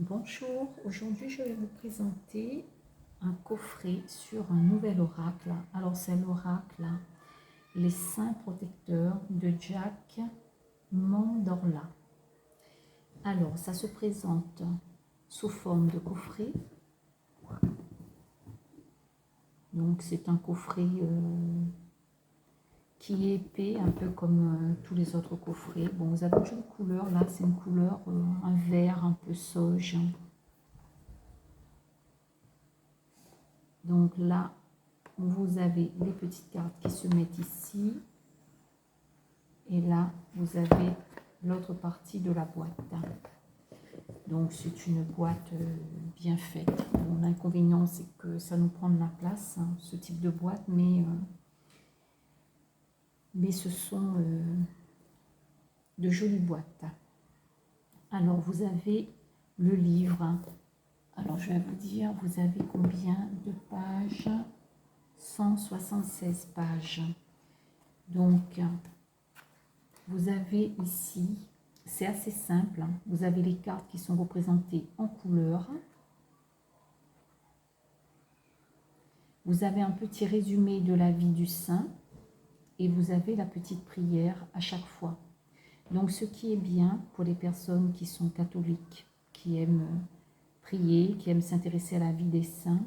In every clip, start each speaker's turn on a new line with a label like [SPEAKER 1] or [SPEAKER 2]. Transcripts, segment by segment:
[SPEAKER 1] Bonjour, aujourd'hui je vais vous présenter un coffret sur un nouvel oracle. Alors c'est l'oracle Les Saints Protecteurs de Jack Mandorla. Alors ça se présente sous forme de coffret. Donc c'est un coffret qui est épais, un peu comme tous les autres coffrets. Bon, vous avez une couleur, là c'est une couleur, un vert un peu sauge. Donc là, vous avez les petites cartes qui se mettent ici. Et là, vous avez l'autre partie de la boîte. Donc c'est une boîte bien faite. Bon, l'inconvénient, c'est que ça nous prend de la place, hein, ce type de boîte, mais ce sont de jolies boîtes. Alors vous avez le livre. Alors je vais vous dire, vous avez combien de pages? 176 pages. Donc vous avez ici, c'est assez simple, hein, vous avez les cartes qui sont représentées en couleur. Vous avez un petit résumé de la vie du saint et vous avez la petite prière à chaque fois. Donc ce qui est bien pour les personnes qui sont catholiques, qui aiment prier, qui aiment s'intéresser à la vie des saints,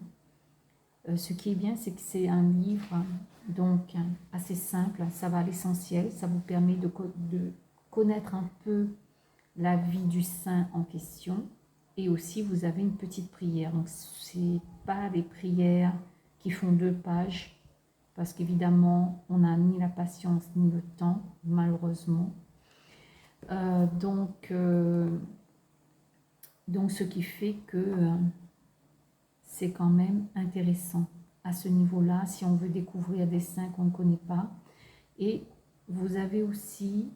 [SPEAKER 1] ce qui est bien, c'est que c'est un livre donc assez simple, ça va à l'essentiel, ça vous permet de connaître un peu la vie du saint en question, et aussi vous avez une petite prière. Donc c'est pas des prières qui font 2 pages, parce qu'évidemment on n'a ni la patience ni le temps, malheureusement. Donc ce qui fait que c'est quand même intéressant à ce niveau-là, si on veut découvrir des saints qu'on ne connaît pas. Et vous avez aussi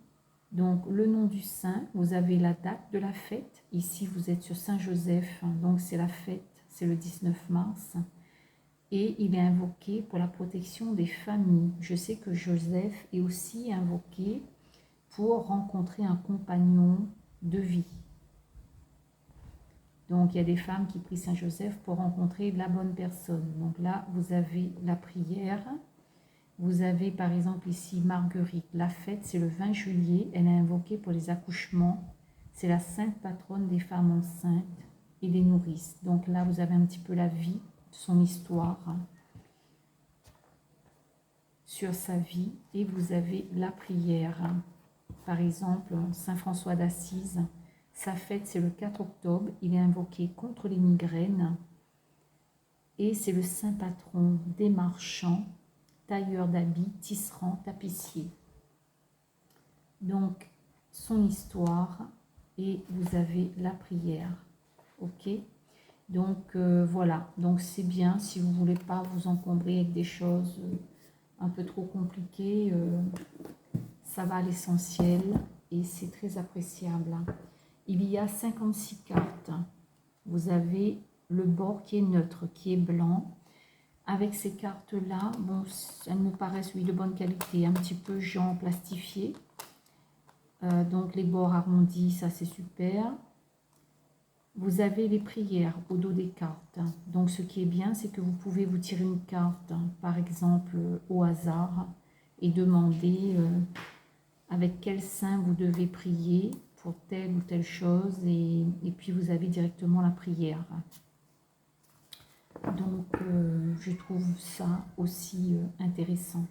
[SPEAKER 1] donc le nom du saint, vous avez la date de la fête. Ici, vous êtes sur Saint-Joseph, donc c'est la fête, c'est le 19 mars. Et il est invoqué pour la protection des familles. Je sais que Joseph est aussi invoqué pour rencontrer un compagnon de vie. Donc, il y a des femmes qui prient Saint-Joseph pour rencontrer la bonne personne. Donc là, vous avez la prière. Vous avez par exemple ici Marguerite. La fête, c'est le 20 juillet. Elle est invoquée pour les accouchements. C'est la sainte patronne des femmes enceintes et des nourrices. Donc là, vous avez un petit peu la vie, son histoire sur sa vie. Et vous avez la prière. Par exemple, Saint François d'Assise. Sa fête, c'est le 4 octobre. Il est invoqué contre les migraines. Et c'est le saint patron des marchands, tailleurs d'habits, tisserands, tapissiers. Donc, son histoire, et vous avez la prière. Ok? Donc, voilà. Donc, c'est bien si vous ne voulez pas vous encombrer avec des choses un peu trop compliquées. Ça va à l'essentiel et c'est très appréciable. Il y a 56 cartes. Vous avez le bord qui est neutre, qui est blanc. Avec ces cartes-là, bon, elles me paraissent, oui, de bonne qualité, un petit peu genre plastifié. Donc les bords arrondis, ça c'est super. Vous avez les prières au dos des cartes. Donc ce qui est bien, c'est que vous pouvez vous tirer une carte, par exemple, au hasard, et demander avec quel saint vous devez prier pour telle ou telle chose, et puis vous avez directement la prière. Donc je trouve ça aussi intéressant.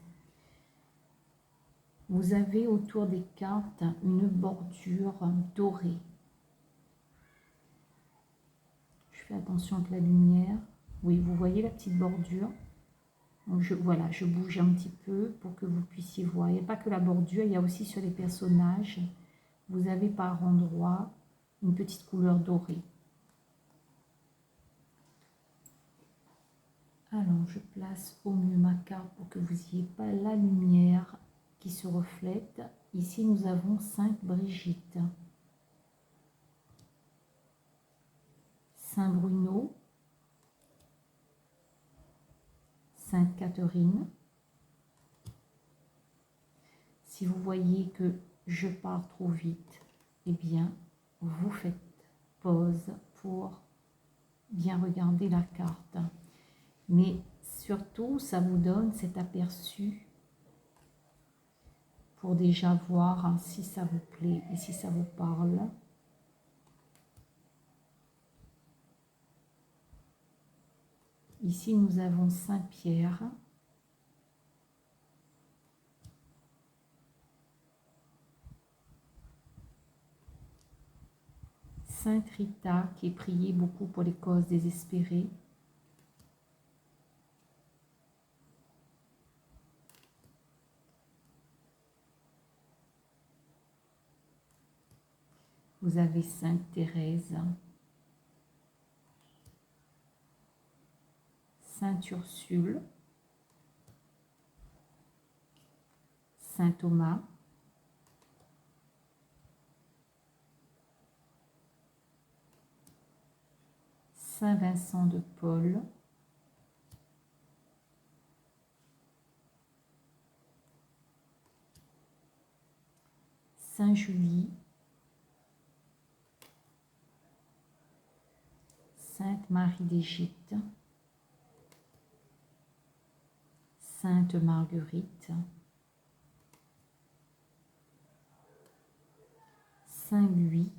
[SPEAKER 1] Vous avez autour des cartes une bordure dorée. Je fais attention avec la lumière. Oui, vous voyez la petite bordure. Donc voilà, je bouge un petit peu pour que vous puissiez voir. Il n'y a pas que la bordure, il y a aussi sur les personnages. Vous avez par endroit une petite couleur dorée. Alors, je place au mieux ma carte pour que vous n'ayez pas la lumière qui se reflète. Ici, nous avons Sainte Brigitte, Saint Bruno, Sainte Catherine. Si vous voyez que je pars trop vite, eh bien, vous faites pause pour bien regarder la carte. Mais surtout, ça vous donne cet aperçu pour déjà voir hein, si ça vous plaît et si ça vous parle. Ici, nous avons Saint-Pierre. Sainte Rita qui est priée beaucoup pour les causes désespérées. Vous avez Sainte Thérèse. Sainte Ursule. Saint Thomas. Saint Vincent de Paul. Saint Julie. Sainte Marie d'Égypte. Sainte Marguerite. Saint Louis.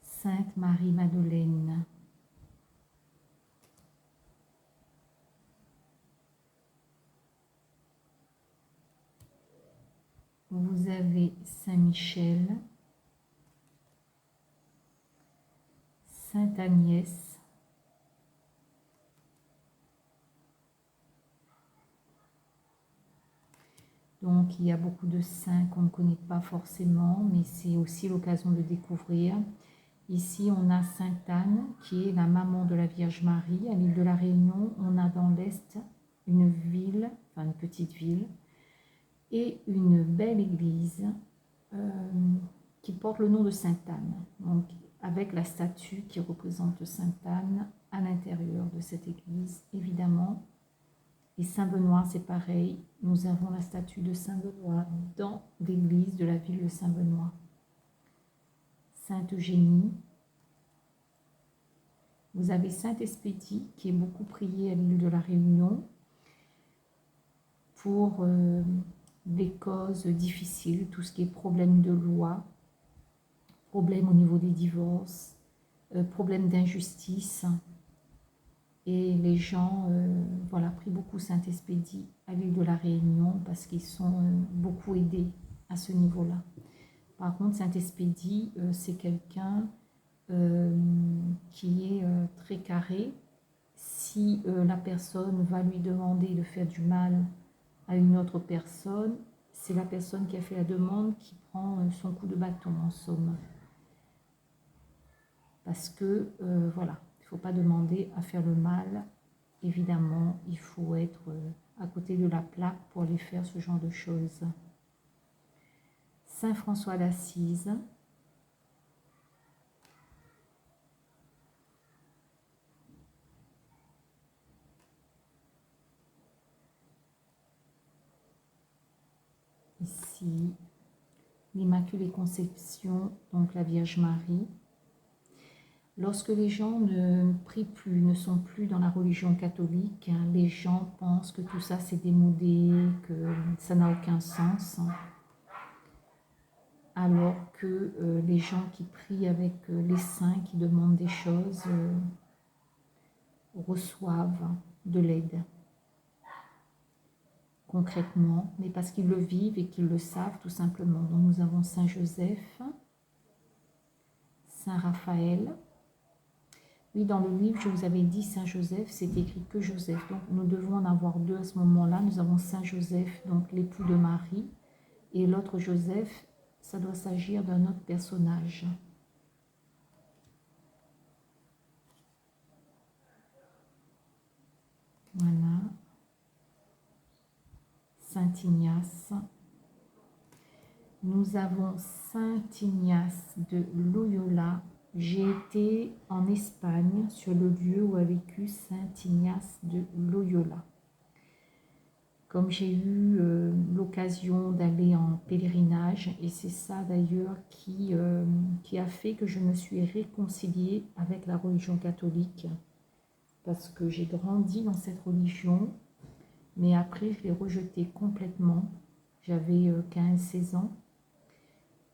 [SPEAKER 1] Sainte Marie-Madeleine. Vous avez Saint Michel. Sainte Agnès. Donc, il y a beaucoup de saints qu'on ne connaît pas forcément, mais c'est aussi l'occasion de découvrir. Ici, on a Sainte Anne, qui est la maman de la Vierge Marie. À l'île de la Réunion, on a dans l'Est une ville, enfin une petite ville, et une belle église qui porte le nom de Sainte Anne. Donc, avec la statue qui représente Sainte Anne à l'intérieur de cette église, évidemment. Et Saint-Benoît, c'est pareil. Nous avons la statue de Saint-Benoît dans l'église de la ville de Saint-Benoît. Sainte Eugénie. Vous avez Saint-Expédie, qui est beaucoup prié à l'île de la Réunion pour des causes difficiles, tout ce qui est problème de loi, problème au niveau des divorces, problème d'injustice. Et les gens voilà, prient beaucoup Saint-Expédie à l'île de la Réunion parce qu'ils sont beaucoup aidés à ce niveau-là. Par contre, Saint-Expédie, c'est quelqu'un qui est très carré. Si la personne va lui demander de faire du mal à une autre personne, c'est la personne qui a fait la demande qui prend son coup de bâton, en somme. Parce que, voilà, il ne faut pas demander à faire le mal. Évidemment, il faut être à côté de la plaque pour aller faire ce genre de choses. Saint François d'Assise. Ici, l'Immaculée Conception, donc la Vierge Marie. Lorsque les gens ne prient plus, ne sont plus dans la religion catholique, hein, les gens pensent que tout ça c'est démodé, que ça n'a aucun sens. Alors que les gens qui prient avec les saints, qui demandent des choses, reçoivent de l'aide. Concrètement, mais parce qu'ils le vivent et qu'ils le savent tout simplement. Donc nous avons Saint Joseph, Saint Raphaël. Oui, dans le livre, je vous avais dit Saint Joseph, c'est écrit que Joseph. Donc nous devons en avoir deux à ce moment-là. Nous avons Saint Joseph, donc l'époux de Marie, et l'autre Joseph, ça doit s'agir d'un autre personnage. Voilà. Saint Ignace. Nous avons Saint Ignace de Loyola. J'ai été en Espagne sur le lieu où a vécu Saint Ignace de Loyola. comme j'ai eu l'occasion d'aller en pèlerinage, et c'est ça d'ailleurs qui a fait que je me suis réconciliée avec la religion catholique, parce que j'ai grandi dans cette religion, mais après je l'ai rejetée complètement. J'avais 15-16 ans,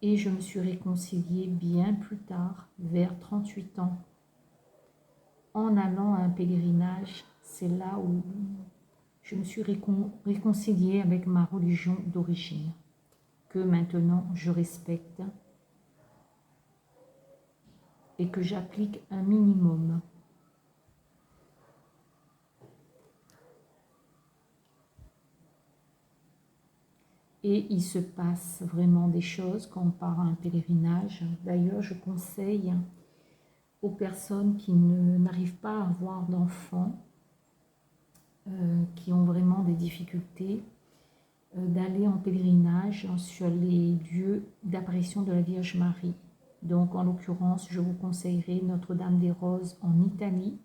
[SPEAKER 1] et je me suis réconciliée bien plus tard, vers 38 ans, en allant à un pèlerinage. C'est là où je me suis réconciliée avec ma religion d'origine, que maintenant je respecte et que j'applique un minimum. Et il se passe vraiment des choses quand on part à un pèlerinage. D'ailleurs, je conseille aux personnes qui n'arrivent pas à avoir d'enfants, qui ont vraiment des difficultés, d'aller en pèlerinage sur les lieux d'apparition de la Vierge Marie. Donc, en l'occurrence, je vous conseillerais Notre-Dame des Roses en Italie,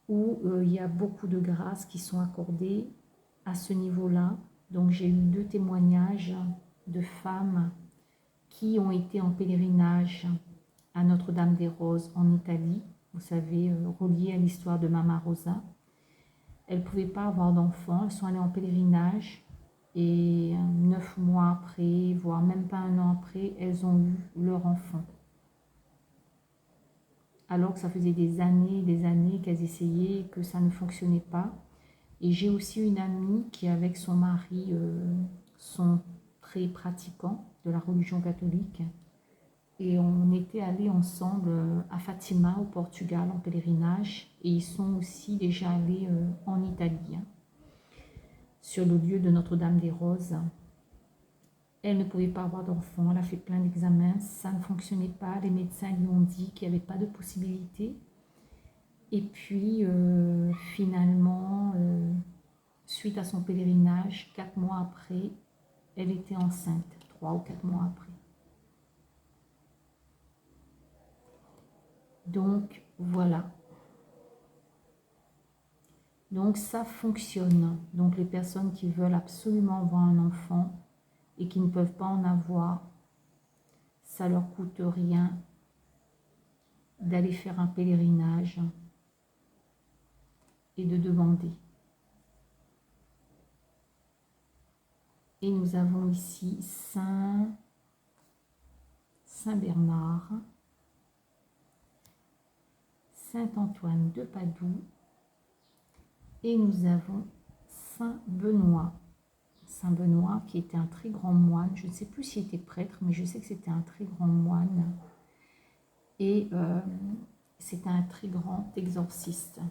[SPEAKER 1] où il y a beaucoup de grâces qui sont accordées à ce niveau-là. Donc, j'ai eu 2 témoignages de femmes qui ont été en pèlerinage à Notre-Dame des Roses en Italie, vous savez, relié à l'histoire de Mama Rosa. Elles ne pouvaient pas avoir d'enfants, elles sont allées en pèlerinage, et 9 mois après, voire même pas 1 an après, elles ont eu leur enfant. Alors que ça faisait des années qu'elles essayaient et que ça ne fonctionnait pas. Et j'ai aussi une amie qui, avec son mari, sont très pratiquants de la religion catholique. Et on était allés ensemble à Fatima, au Portugal, en pèlerinage. Et ils sont aussi déjà allés en Italie, sur le lieu de Notre-Dame des Roses. Elle ne pouvait pas avoir d'enfant, elle a fait plein d'examens, ça ne fonctionnait pas. Les médecins lui ont dit qu'il n'y avait pas de possibilité. Et puis, finalement, suite à son pèlerinage, 4 mois après, elle était enceinte, 3 ou 4 mois après. Donc, voilà. Donc, ça fonctionne. Donc, les personnes qui veulent absolument avoir un enfant et qui ne peuvent pas en avoir, ça leur coûte rien d'aller faire un pèlerinage et de demander. Et nous avons ici Saint Bernard, Saint Antoine de Padoue, et nous avons Saint Benoît. Saint Benoît qui était un très grand moine, je ne sais plus s'il était prêtre, mais je sais que c'était un très grand moine, et c'était un très grand exorciste.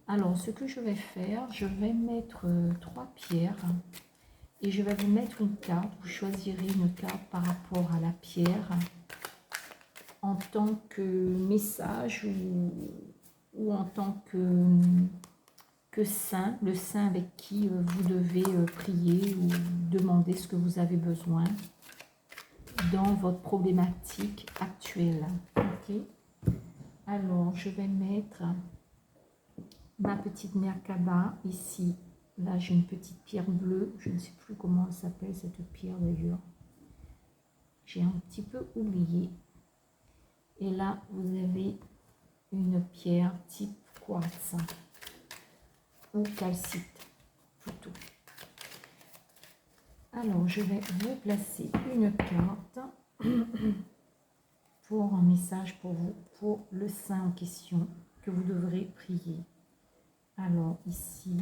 [SPEAKER 1] Alors, ce que je vais faire, je vais mettre 3 pierres, et je vais vous mettre une carte. Vous choisirez une carte par rapport à la pierre, en tant que message ou en tant que saint, le saint avec qui vous devez prier ou demander ce que vous avez besoin dans votre problématique actuelle. Ok. Alors, je vais mettre ma petite Merkaba ici. Là, j'ai une petite pierre bleue. Je ne sais plus comment elle s'appelle, cette pierre d'ailleurs. J'ai un petit peu oublié. Et là, vous avez une pierre type quartz ou calcite plutôt. Alors, je vais vous placer une carte pour un message pour vous, pour le saint en question que vous devrez prier. Alors, ici,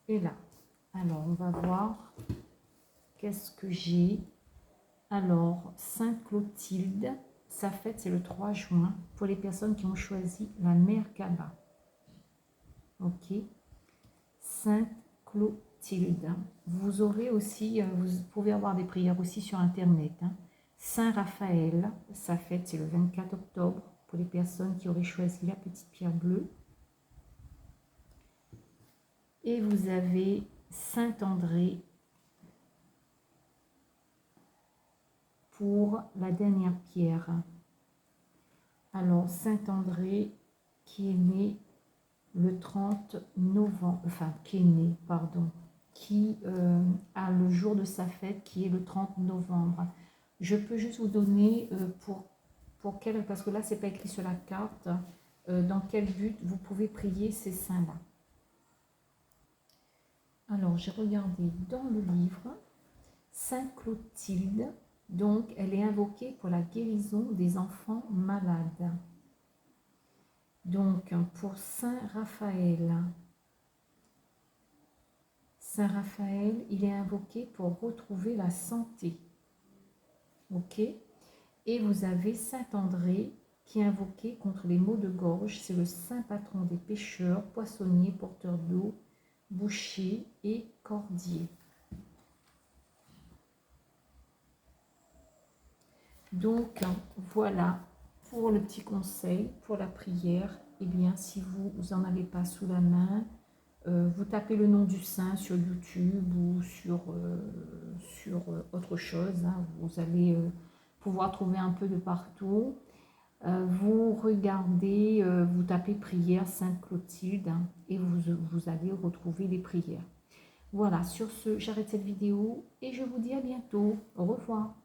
[SPEAKER 1] et là. Alors, on va voir qu'est-ce que j'ai. Alors, Sainte Clotilde, sa fête c'est le 3 juin pour les personnes qui ont choisi la Merkaba. Ok. Sainte Clotilde. Vous aurez aussi, vous pouvez avoir des prières aussi sur internet. Saint Raphaël, sa fête c'est le 24 octobre pour les personnes qui auraient choisi la petite pierre bleue. Et vous avez Saint André pour la dernière pierre. Alors, Saint-André qui est né le 30 novembre, enfin qui est né, pardon, qui a le jour de sa fête qui est le 30 novembre. Je peux juste vous donner pour quel, parce que là c'est pas écrit sur la carte, dans quel but vous pouvez prier ces saints-là. Alors j'ai regardé dans le livre, Sainte Clotilde, donc elle est invoquée pour la guérison des enfants malades. Donc pour Saint Raphaël, il est invoqué pour retrouver la santé. Ok. Et vous avez Saint André qui est invoqué contre les maux de gorge. C'est le saint patron des pêcheurs, poissonniers, porteurs d'eau, bouchers et cordiers. Donc voilà pour le petit conseil pour la prière. Eh bien, si vous n'en avez pas sous la main, vous tapez le nom du saint sur YouTube ou sur autre chose. Hein. Vous allez pouvoir trouver un peu de partout. Vous regardez, vous tapez prière Sainte Clotilde hein, et vous allez retrouver les prières. Voilà, sur ce, j'arrête cette vidéo et je vous dis à bientôt. Au revoir.